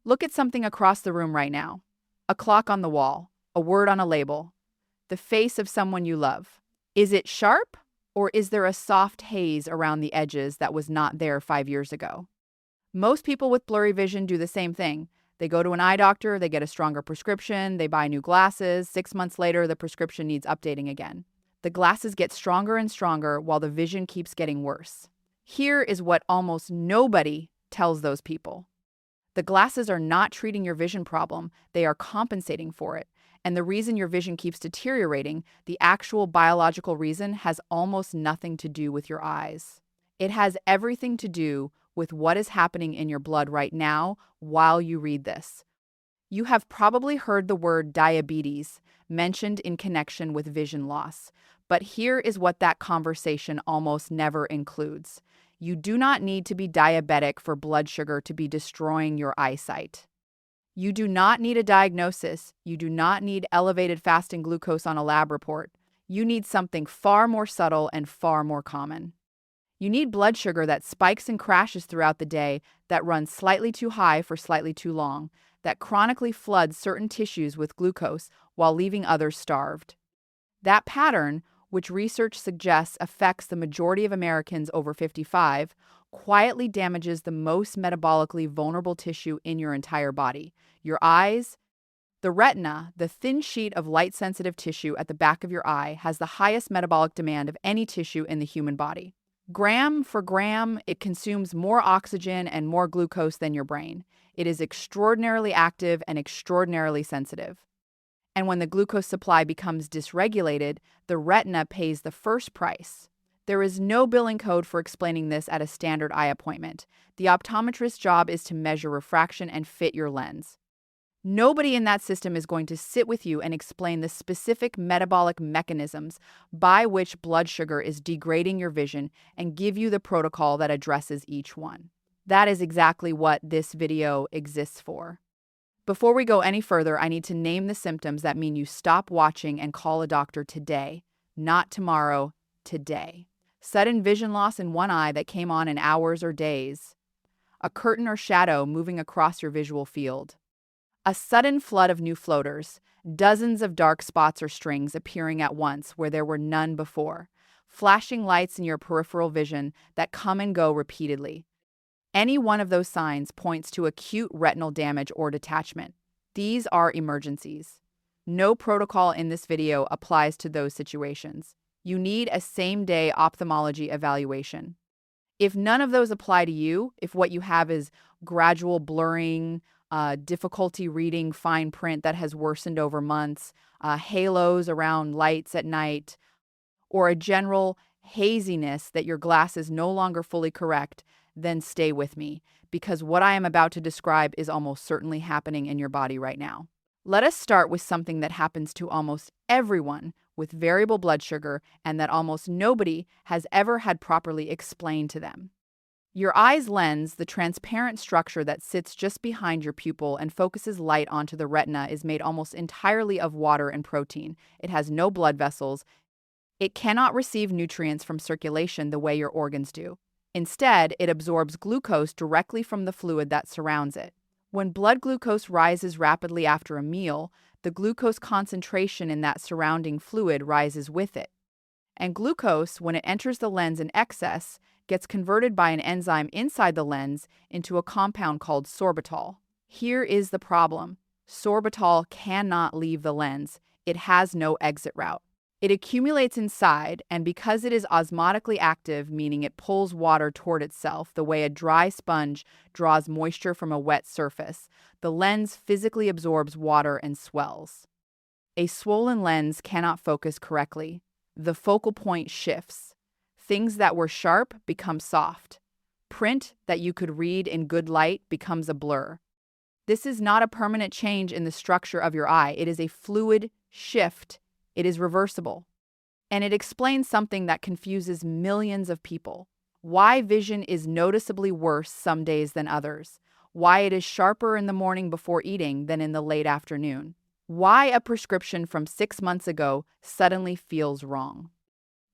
Look at something across the room right now. A clock on the wall, a word on a label, the face of someone you love. Is it sharp, or is there a soft haze around the edges that was not there 5 years ago? Most people with blurry vision do the same thing. They go to an eye doctor, they get a stronger prescription, they buy new glasses. 6 months later, the prescription needs updating again. The glasses get stronger and stronger while the vision keeps getting worse. Here is what almost nobody tells those people. The glasses are not treating your vision problem, they are compensating for it. And the reason your vision keeps deteriorating, the actual biological reason, has almost nothing to do with your eyes. It has everything to do with what is happening in your blood right now while you read this. You have probably heard the word diabetes mentioned in connection with vision loss, but here is what that conversation almost never includes. You do not need to be diabetic for blood sugar to be destroying your eyesight. You do not need a diagnosis. You do not need elevated fasting glucose on a lab report. You need something far more subtle and far more common. You need blood sugar that spikes and crashes throughout the day, that runs slightly too high for slightly too long, that chronically floods certain tissues with glucose while leaving others starved. That pattern, which research suggests affects the majority of Americans over 55, quietly damages the most metabolically vulnerable tissue in your entire body. Your eyes. The retina, the thin sheet of light-sensitive tissue at the back of your eye, has the highest metabolic demand of any tissue in the human body. Gram for gram, it consumes more oxygen and more glucose than your brain. It is extraordinarily active and extraordinarily sensitive. And when the glucose supply becomes dysregulated, the retina pays the first price. There is no billing code for explaining this at a standard eye appointment. The optometrist's job is to measure refraction and fit your lens. Nobody in that system is going to sit with you and explain the specific metabolic mechanisms by which blood sugar is degrading your vision and give you the protocol that addresses each one. That is exactly what this video exists for. Before we go any further, I need to name the symptoms that mean you stop watching and call a doctor today, not tomorrow, today. Sudden vision loss in one eye that came on in hours or days. A curtain or shadow moving across your visual field. A sudden flood of new floaters, dozens of dark spots or strings appearing at once where there were none before. Flashing lights in your peripheral vision that come and go repeatedly. Any one of those signs points to acute retinal damage or detachment. These are emergencies. No protocol in this video applies to those situations. You need a same-day ophthalmology evaluation. If none of those apply to you, if what you have is gradual blurring, difficulty reading fine print that has worsened over months, halos around lights at night, or a general haziness that your glasses no longer fully correct, then stay with me, because what I am about to describe is almost certainly happening in your body right now. Let us start with something that happens to almost everyone with variable blood sugar and that almost nobody has ever had properly explained to them. Your eye's lens, the transparent structure that sits just behind your pupil and focuses light onto the retina, is made almost entirely of water and protein. It has no blood vessels. It cannot receive nutrients from circulation the way your organs do. Instead, it absorbs glucose directly from the fluid that surrounds it. When blood glucose rises rapidly after a meal, the glucose concentration in that surrounding fluid rises with it. And glucose, when it enters the lens in excess, gets converted by an enzyme inside the lens into a compound called sorbitol. Here is the problem. Sorbitol cannot leave the lens. It has no exit route. It accumulates inside, and because it is osmotically active, meaning it pulls water toward itself the way a dry sponge draws moisture from a wet surface, the lens physically absorbs water and swells. A swollen lens cannot focus correctly. The focal point shifts. Things that were sharp become soft. Print that you could read in good light becomes a blur. This is not a permanent change in the structure of your eye. It is a fluid shift. It is reversible. And it explains something that confuses millions of people. Why vision is noticeably worse some days than others. Why it is sharper in the morning before eating than in the late afternoon. Why a prescription from 6 months ago suddenly feels wrong.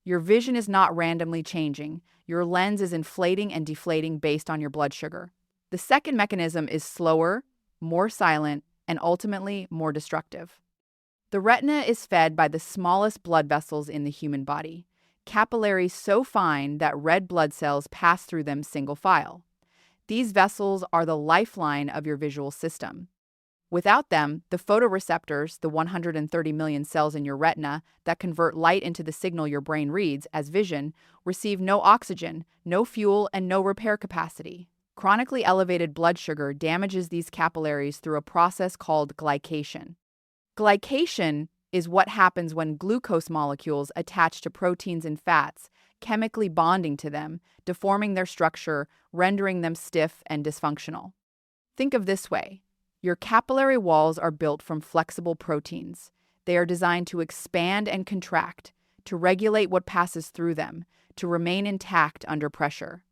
Your vision is not randomly changing. Your lens is inflating and deflating based on your blood sugar. The second mechanism is slower, more silent, and ultimately more destructive. The retina is fed by the smallest blood vessels in the human body, capillaries so fine that red blood cells pass through them single file. These vessels are the lifeline of your visual system. Without them, the photoreceptors, the 130 million cells in your retina that convert light into the signal your brain reads as vision, receive no oxygen, no fuel, and no repair capacity. Chronically elevated blood sugar damages these capillaries through a process called glycation. Glycation is what happens when glucose molecules attach to proteins and fats, chemically bonding to them, deforming their structure, rendering them stiff and dysfunctional. Think of this way. Your capillary walls are built from flexible proteins. They are designed to expand and contract, to regulate what passes through them, to remain intact under pressure.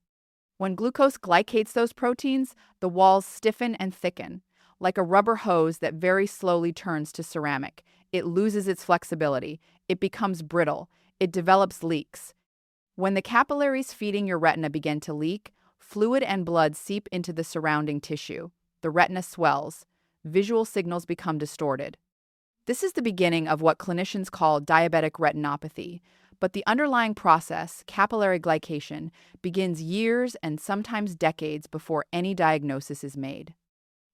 When glucose glycates those proteins, the walls stiffen and thicken. Like a rubber hose that very slowly turns to ceramic, it loses its flexibility, it becomes brittle, it develops leaks. When the capillaries feeding your retina begin to leak, fluid and blood seep into the surrounding tissue. The retina swells. Visual signals become distorted. This is the beginning of what clinicians call diabetic retinopathy, but the underlying process, capillary glycation, begins years and sometimes decades before any diagnosis is made.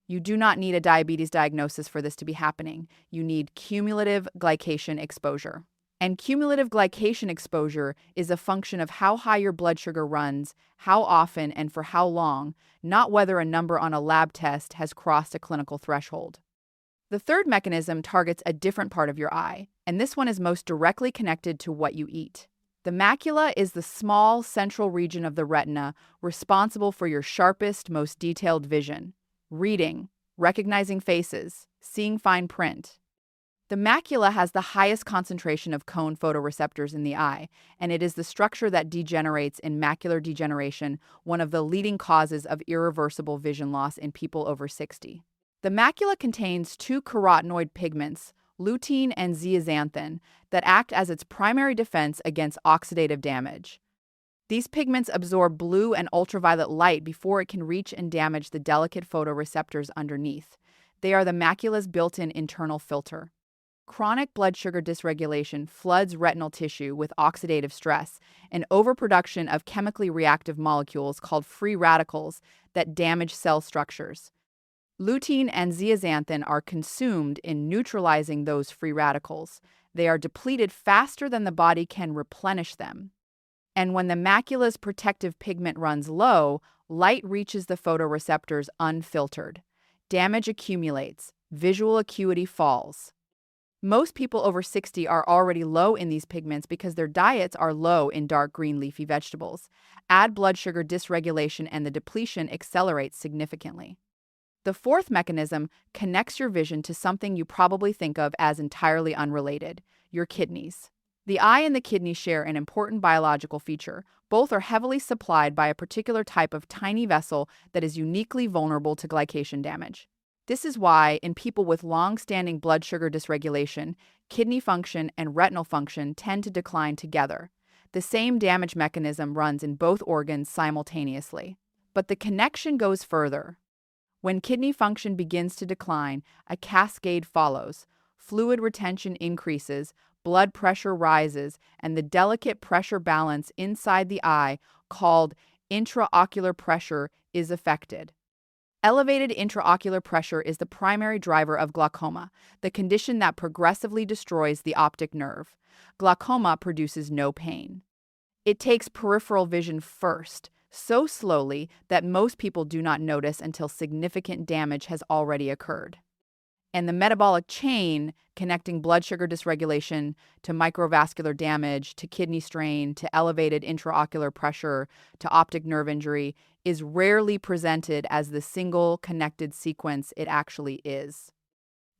You do not need a diabetes diagnosis for this to be happening. You need cumulative glycation exposure. And cumulative glycation exposure is a function of how high your blood sugar runs, how often, and for how long, not whether a number on a lab test has crossed a clinical threshold. The third mechanism targets a different part of your eye, and this one is most directly connected to what you eat. The macula is the small central region of the retina responsible for your sharpest, most detailed vision. Reading, recognizing faces, seeing fine print. The macula has the highest concentration of cone photoreceptors in the eye, and it is the structure that degenerates in macular degeneration, one of the leading causes of irreversible vision loss in people over 60. The macula contains two carotenoid pigments, lutein and zeaxanthin, that act as its primary defense against oxidative damage. These pigments absorb blue and ultraviolet light before it can reach and damage the delicate photoreceptors underneath. They are the macula's built-in internal filter. Chronic blood sugar dysregulation floods retinal tissue with oxidative stress and overproduction of chemically reactive molecules called free radicals that damage cell structures. Lutein and zeaxanthin are consumed in neutralizing those free radicals. They are depleted faster than the body can replenish them. And when the macula's protective pigment runs low, light reaches the photoreceptors unfiltered. Damage accumulates, visual acuity falls. Most people over 60 are already low in these pigments because their diets are low in dark green leafy vegetables. Add blood sugar dysregulation and the depletion accelerates significantly. The fourth mechanism connects your vision to something you probably think of as entirely unrelated, your kidneys. The eye and the kidney share an important biological feature. Both are heavily supplied by a particular type of tiny vessel that is uniquely vulnerable to glycation damage. This is why, in people with long-standing blood sugar dysregulation, kidney function and retinal function tend to decline together. The same damage mechanism runs in both organs simultaneously. But the connection goes further. When kidney function begins to decline, a cascade follows. Fluid retention increases, blood pressure rises, and the delicate pressure balance inside the eye, called intraocular pressure, is affected. Elevated intraocular pressure is the primary driver of glaucoma, the condition that progressively destroys the optic nerve. Glaucoma produces no pain. It takes peripheral vision first, so slowly that most people do not notice until significant damage has already occurred. And the metabolic chain connecting blood sugar dysregulation to microvascular damage, to kidney strain, to elevated intraocular pressure, to optic nerve injury is rarely presented as the single connected sequence it actually is.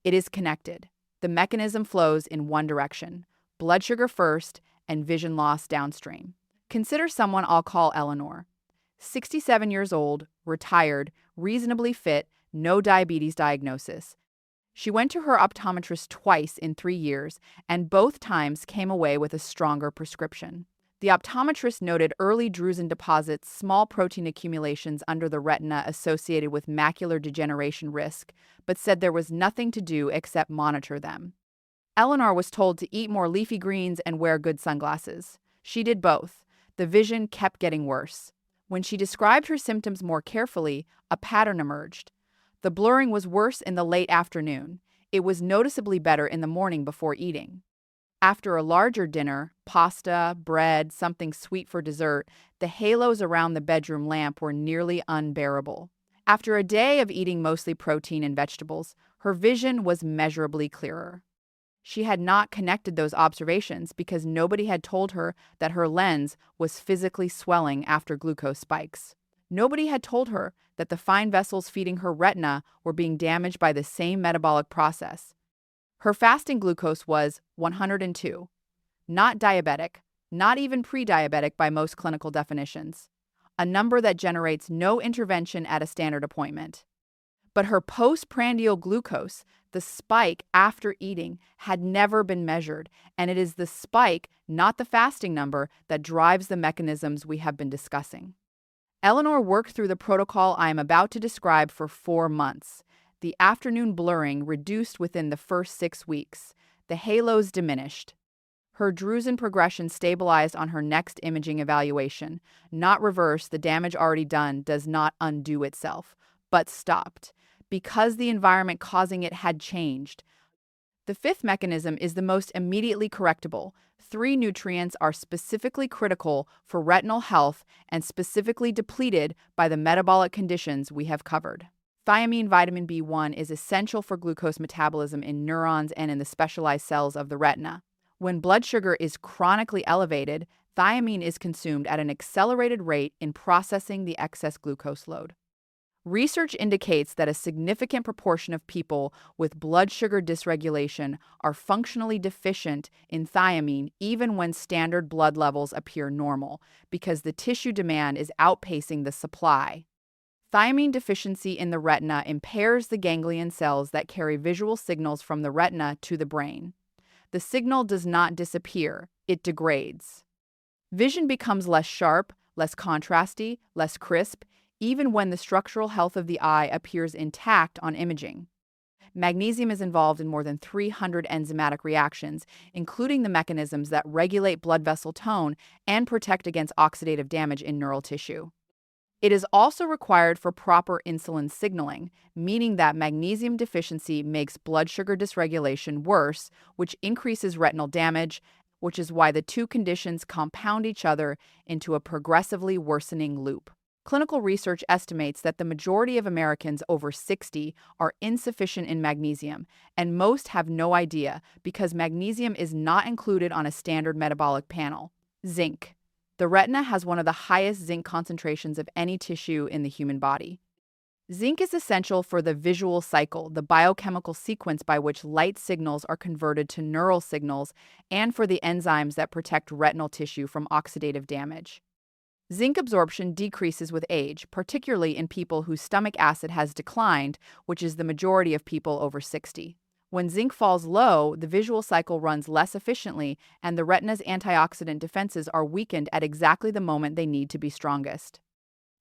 It is connected. The mechanism flows in one direction, blood sugar first and vision loss downstream. Consider someone I'll call Eleanor. 67 years old, retired, reasonably fit, no diabetes diagnosis. She went to her optometrist twice in 3 years, and both times came away with a stronger prescription. The optometrist noted early drusen deposits, small protein accumulations under the retina associated with macular degeneration risk, but said there was nothing to do except monitor them. Eleanor was told to eat more leafy greens and wear good sunglasses. She did both. The vision kept getting worse. When she described her symptoms more carefully, a pattern emerged. The blurring was worse in the late afternoon. It was noticeably better in the morning before eating. After a larger dinner, pasta, bread, something sweet for dessert, the halos around the bedroom lamp were nearly unbearable. After a day of eating mostly protein and vegetables, her vision was measurably clearer. She had not connected those observations because nobody had told her that her lens was physically swelling after glucose spikes. Nobody had told her that the fine vessels feeding her retina were being damaged by the same metabolic process. Her fasting glucose was 102, not diabetic, not even pre-diabetic by most clinical definitions, a number that generates no intervention at a standard appointment. But her postprandial glucose, the spike after eating, had never been measured, and it is the spike, not the fasting number, that drives the mechanisms we have been discussing. Eleanor worked through the protocol I am about to describe for 4 months. The afternoon blurring reduced within the first 6 weeks. The halos diminished. Her drusen progression stabilized on her next imaging evaluation. Not reversed, the damage already done does not undo itself, but stopped, because the environment causing it had changed. The fifth mechanism is the most immediately correctable. 3 nutrients are specifically critical for retinal health and specifically depleted by the metabolic conditions we have covered. Thiamine vitamin B1 is essential for glucose metabolism in neurons and in the specialized cells of the retina. When blood sugar is chronically elevated, thiamine is consumed at an accelerated rate in processing the excess glucose load. Research indicates that a significant proportion of people with blood sugar dysregulation are functionally deficient in thiamine even when standard blood levels appear normal, because the tissue demand is outpacing the supply. Thiamine deficiency in the retina impairs the ganglion cells that carry visual signals from the retina to the brain. The signal does not disappear, it degrades. Vision becomes less sharp, less contrasty, less crisp, even when the structural health of the eye appears intact on imaging. Magnesium is involved in more than 300 enzymatic reactions, including the mechanisms that regulate blood vessel tone and protect against oxidative damage in neural tissue. It is also required for proper insulin signaling, meaning that magnesium deficiency makes blood sugar dysregulation worse, which increases retinal damage, which is why the two conditions compound each other into a progressively worsening loop. Clinical research estimates that the majority of Americans over 60 are insufficient in magnesium, and most have no idea because magnesium is not included on a standard metabolic panel. Zinc. The retina has one of the highest zinc concentrations of any tissue in the human body. Zinc is essential for the visual cycle, the biochemical sequence by which light signals are converted to neural signals, and for the enzymes that protect retinal tissue from oxidative damage. Zinc absorption decreases with age, particularly in people whose stomach acid has declined, which is the majority of people over 60. When zinc falls low, the visual cycle runs less efficiently, and the retina's antioxidant defenses are weakened at exactly the moment they need to be strongest.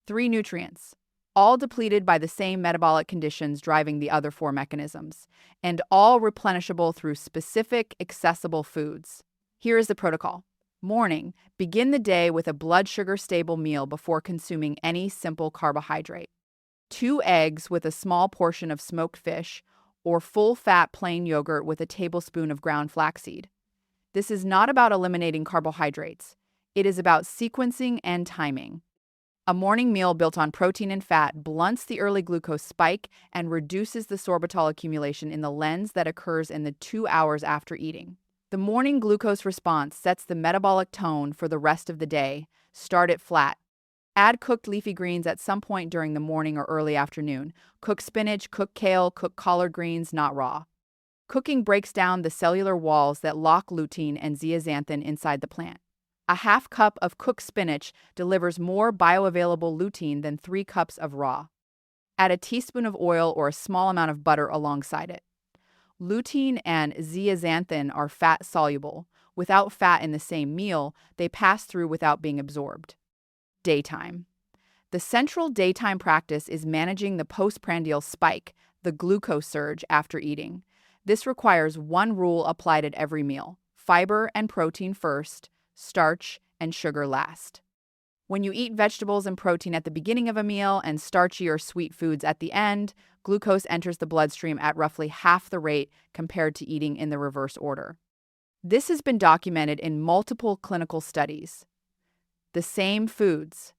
3 nutrients, all depleted by the same metabolic conditions driving the other 4 mechanisms, and all replenishable through specific, accessible foods. Here is the protocol. Morning, begin the day with a blood sugar stable meal before consuming any simple carbohydrate. 2 eggs with a small portion of smoked fish, or full-fat plain yogurt with a tablespoon of ground flaxseed. This is not about eliminating carbohydrates. It is about sequencing and timing. A morning meal built on protein and fat blunts the early glucose spike and reduces the sorbitol accumulation in the lens that occurs in the 2 hours after eating. The morning glucose response sets the metabolic tone for the rest of the day. Start it flat. Add cooked leafy greens at some point during the morning or early afternoon. Cook spinach, cook kale, cook collard greens, not raw. Cooking breaks down the cellular walls that lock lutein and zeaxanthin inside the plant. A half cup of cooked spinach delivers more bioavailable lutein than 3 cups of raw. Add a teaspoon of oil or a small amount of butter alongside it. Lutein and zeaxanthin are fat-soluble, Without fat in the same meal, they pass through without being absorbed. Daytime. The central daytime practice is managing the postprandial spike, the glucose surge after eating. This requires one rule applied at every meal: fiber and protein first, starch and sugar last. When you eat vegetables and protein at the beginning of a meal and starchy or sweet foods at the end, glucose enters the bloodstream at roughly half the rate compared to eating in the reverse order. This has been documented in multiple clinical studies. The same foods,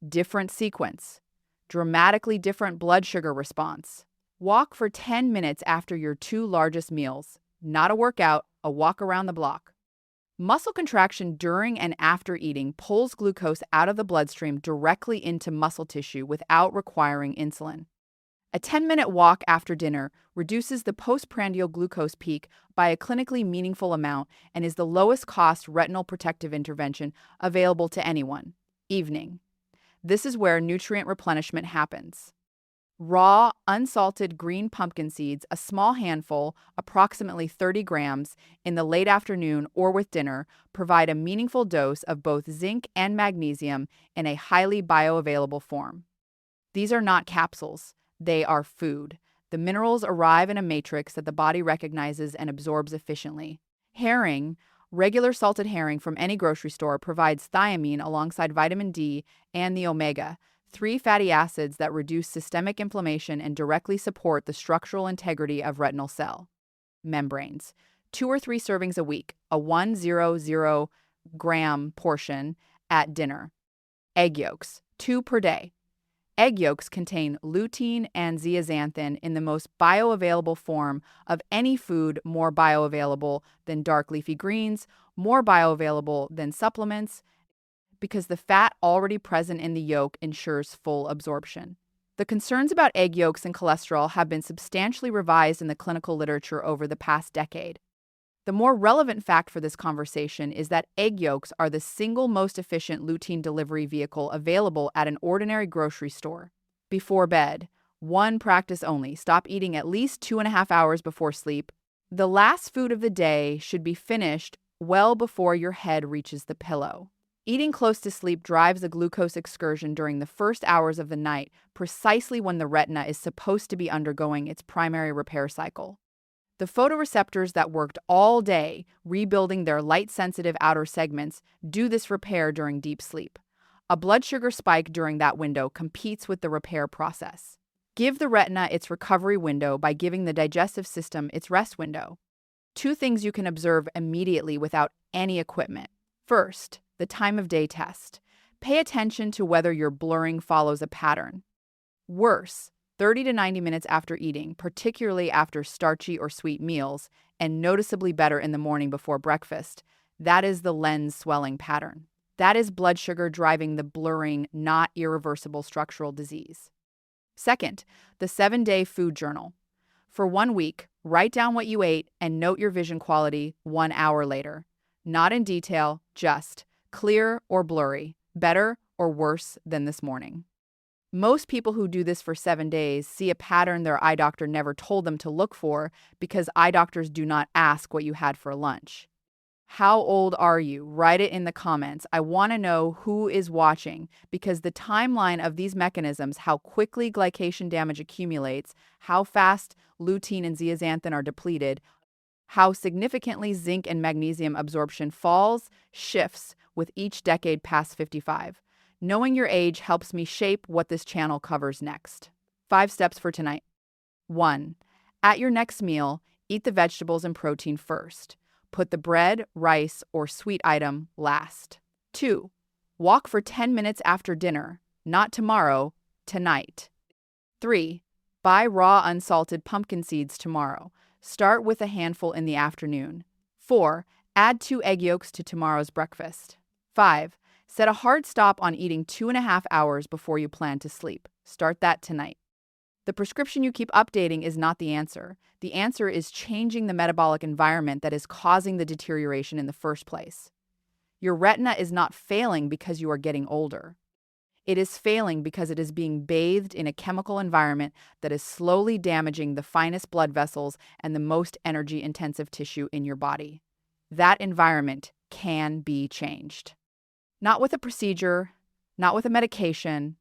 different sequence, dramatically different blood sugar response. Walk for 10 minutes after your two largest meals. Not a workout, a walk around the block. Muscle contraction during and after eating pulls glucose out of the bloodstream directly into muscle tissue without requiring insulin. A 10-minute walk after dinner reduces the postprandial glucose peak by a clinically meaningful amount and is the lowest cost retinal protective intervention available to anyone. Evening. This is where nutrient replenishment happens. Raw, unsalted green pumpkin seeds, a small handful, approximately 30 grams, in the late afternoon or with dinner, provide a meaningful dose of both zinc and magnesium in a highly bioavailable form. These are not capsules. They are food. The minerals arrive in a matrix that the body recognizes and absorbs efficiently. Herring, regular salted herring from any grocery store, provides thiamine alongside vitamin D and the omega, 3 fatty acids that reduce systemic inflammation and directly support the structural integrity of retinal cell. Membranes. 2 or 3 servings a week, a 100 gram portion at dinner. Egg yolks, 2 per day. Egg yolks contain lutein and zeaxanthin in the most bioavailable form of any food, more bioavailable than dark leafy greens, more bioavailable than supplements, because the fat already present in the yolk ensures full absorption. The concerns about egg yolks and cholesterol have been substantially revised in the clinical literature over the past decade. The more relevant fact for this conversation is that egg yolks are the single most efficient lutein delivery vehicle available at an ordinary grocery store. Before bed, one practice only: stop eating at least 2.5 hours before sleep. The last food of the day should be finished well before your head reaches the pillow. Eating close to sleep drives a glucose excursion during the first hours of the night, precisely when the retina is supposed to be undergoing its primary repair cycle. The photoreceptors that worked all day rebuilding their light-sensitive outer segments do this repair during deep sleep. A blood sugar spike during that window competes with the repair process. Give the retina its recovery window by giving the digestive system its rest window. 2 things you can observe immediately without any equipment. First, the time of day test. Pay attention to whether your blurring follows a pattern. Worse, 30 to 90 minutes after eating, particularly after starchy or sweet meals, and noticeably better in the morning before breakfast. That is the lens swelling pattern. That is blood sugar driving the blurring, not irreversible structural disease. Second, the 7-day food journal. For 1 week, write down what you ate and note your vision quality 1 hour later. Not in detail, just clear or blurry, better or worse than this morning. Most people who do this for 7 days see a pattern their eye doctor never told them to look for because eye doctors do not ask what you had for lunch. How old are you? Write it in the comments. I want to know who is watching because the timeline of these mechanisms, how quickly glycation damage accumulates, how fast lutein and zeaxanthin are depleted, how significantly zinc and magnesium absorption falls, shifts with each decade past 55. Knowing your age helps me shape what this channel covers next. 5 steps for tonight. 1. At your next meal, eat the vegetables and protein first. Put the bread, rice, or sweet item last. 2. Walk for 10 minutes after dinner. Not tomorrow, tonight. 3. Buy raw unsalted pumpkin seeds tomorrow. Start with a handful in the afternoon. 4. Add 2 egg yolks to tomorrow's breakfast. 5. Set a hard stop on eating 2.5 hours before you plan to sleep. Start that tonight. The prescription you keep updating is not the answer. The answer is changing the metabolic environment that is causing the deterioration in the first place. Your retina is not failing because you are getting older. It is failing because it is being bathed in a chemical environment that is slowly damaging the finest blood vessels and the most energy-intensive tissue in your body. That environment can be changed. Not with a procedure, not with a medication,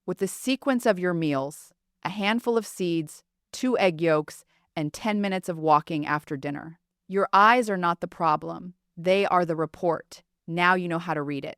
with the sequence of your meals, a handful of seeds, 2 egg yolks, and 10 minutes of walking after dinner. Your eyes are not the problem. They are the report. Now you know how to read it.